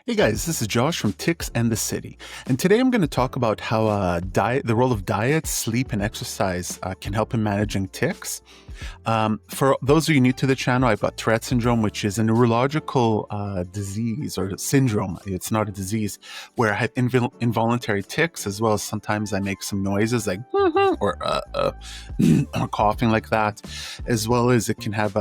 Hey guys, this is Josh from Tics and the City, and today I'm going to talk about how the role of diet, sleep, and exercise can help in managing tics. For those of you new to the channel, I've got Tourette syndrome, which is a neurological disease or syndrome. It's not a disease, where I have involuntary tics, as well as sometimes I make some noises like or or coughing like that, as well as it can have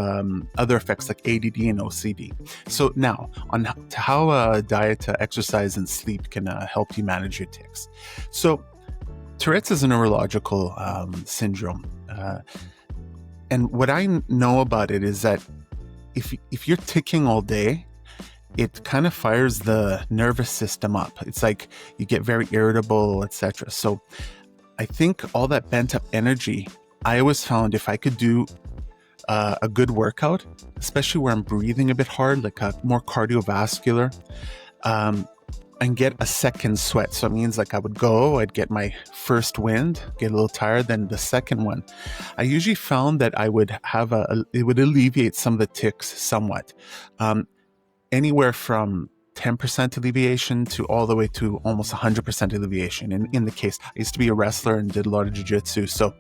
other effects like ADD and OCD. So now on how diet, exercise, and sleep can help you manage your tics. So Tourette's is a neurological syndrome. And what I know about it is that if you're ticking all day, it kind of fires the nervous system up. It's like you get very irritable, etc. So I think all that bent up energy, I always found if I could do a good workout, especially where I'm breathing a bit hard, like a more cardiovascular, and get a second sweat. So it means like I'd get my first wind, get a little tired, then the second one. I usually found that I would have it would alleviate some of the tics somewhat. Anywhere from 10% alleviation to all the way to almost 100% alleviation. In the case, I used to be a wrestler and did a lot of Jiu-Jitsu. So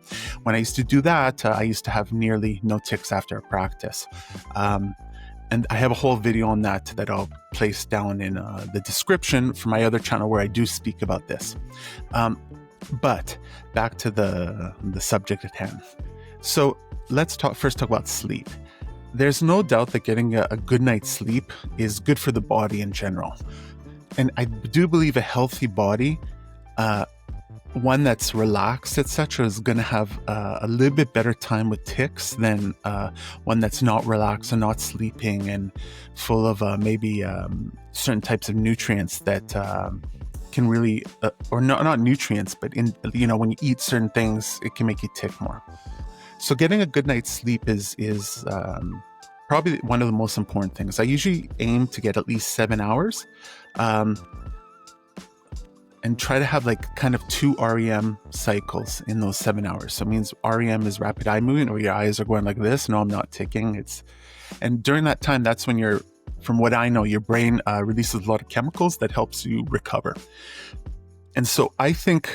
when I used to do that, I used to have nearly no tics after a practice. And I have a whole video on that I'll place down in the description for my other channel where I do speak about this. But back to the subject at hand. So let's first talk about sleep. There's no doubt that getting a good night's sleep is good for the body in general. And I do believe a healthy body, one that's relaxed, etc., is going to have a little bit better time with tics than one that's not relaxed and not sleeping and full of maybe certain types of nutrients that can really, or not nutrients, but when you eat certain things, it can make you tic more. So getting a good night's sleep is probably one of the most important things. I usually aim to get at least 7 hours. And try to have like kind of 2 REM cycles in those 7 hours. So it means REM is rapid eye movement, or your eyes are going like this. No, I'm not ticking. And during that time, that's when from what I know, your brain releases a lot of chemicals that helps you recover. And so I think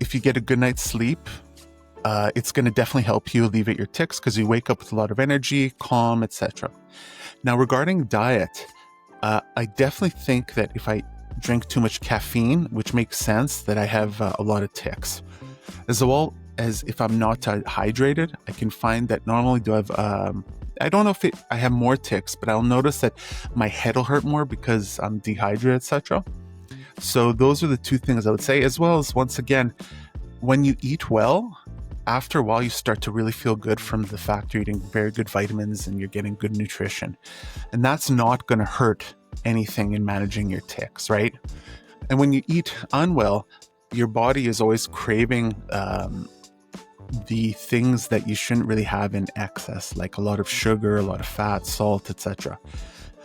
if you get a good night's sleep, it's going to definitely help you alleviate your tics because you wake up with a lot of energy, calm, etc. Now, regarding diet, I definitely think that if I drink too much caffeine, which makes sense, that I have a lot of tics. As well as if I'm not hydrated, I can find that not only do I have, I don't know if I have more tics, but I'll notice that my head will hurt more because I'm dehydrated, etc. So those are the two things I would say, as well as, once again, when you eat well, after a while you start to really feel good from the fact you're eating very good vitamins and you're getting good nutrition. And that's not going to hurt anything in managing your tics, right? And when you eat unwell, your body is always craving the things that you shouldn't really have in excess, like a lot of sugar, a lot of fat, salt, etc.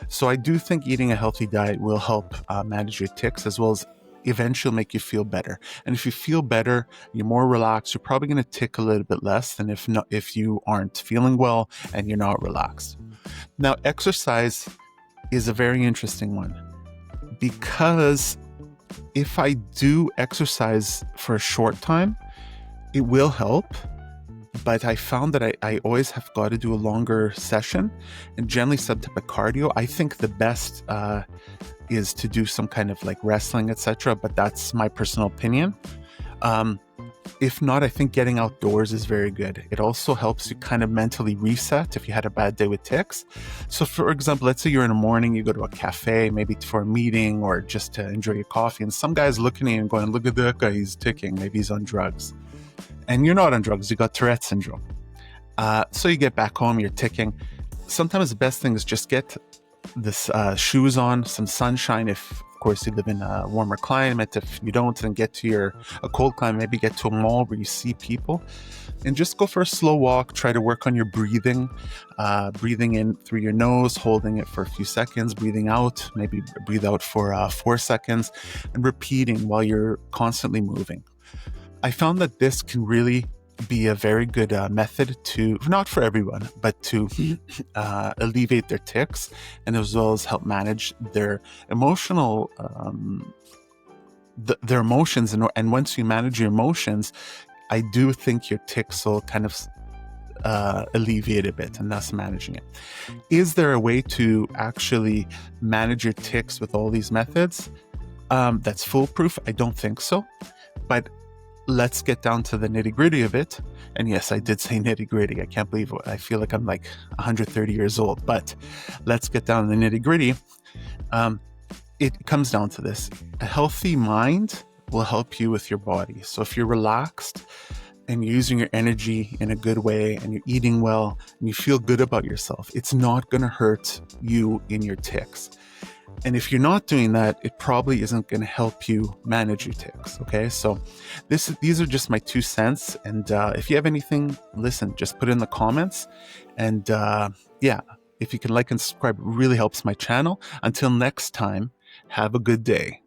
So I do think eating a healthy diet will help manage your tics, as well as eventually make you feel better. And if you feel better, you're more relaxed, you're probably going to tic a little bit less than if you aren't feeling well and you're not relaxed. Now, exercise is a very interesting one, because if I do exercise for a short time, it will help, but I found that I always have got to do a longer session, and generally some type of cardio. I think the best is to do some kind of like wrestling, etc., but that's my personal opinion. If not, I think getting outdoors is very good. It also helps you kind of mentally reset if you had a bad day with tics. So for example, let's say you're in the morning, you go to a cafe, maybe for a meeting or just to enjoy your coffee, and some guy's looking at you and going, look at that guy, he's ticking, maybe he's on drugs. And you're not on drugs, you got Tourette syndrome. So you get back home, you're ticking. Sometimes the best thing is just get this shoes on, some sunshine. If of course you live in a warmer climate, if you don't, then get to a cold climate, maybe get to a mall where you see people, and just go for a slow walk. Try to work on your breathing, breathing in through your nose, holding it for a few seconds, breathing out, maybe breathe out for 4 seconds, and repeating while you're constantly moving. I found that this can really be a very good method to, not for everyone, but to alleviate their tics, and as well as help manage their emotional their emotions. And once you manage your emotions, I do think your tics will kind of alleviate a bit, and thus managing it. Is there a way to actually manage your tics with all these methods that's foolproof? I don't think so, but let's get down to the nitty gritty of it. And yes, I did say nitty gritty. I can't believe it. I feel like I'm like 130 years old, but let's get down to the nitty gritty. It comes down to this. A healthy mind will help you with your body. So if you're relaxed and you're using your energy in a good way and you're eating well and you feel good about yourself, it's not going to hurt you in your tics. And if you're not doing that, it probably isn't going to help you manage your tics. Okay, so these are just my 2 cents. And if you have anything, listen, just put it in the comments. And yeah, if you can like and subscribe, it really helps my channel. Until next time, have a good day.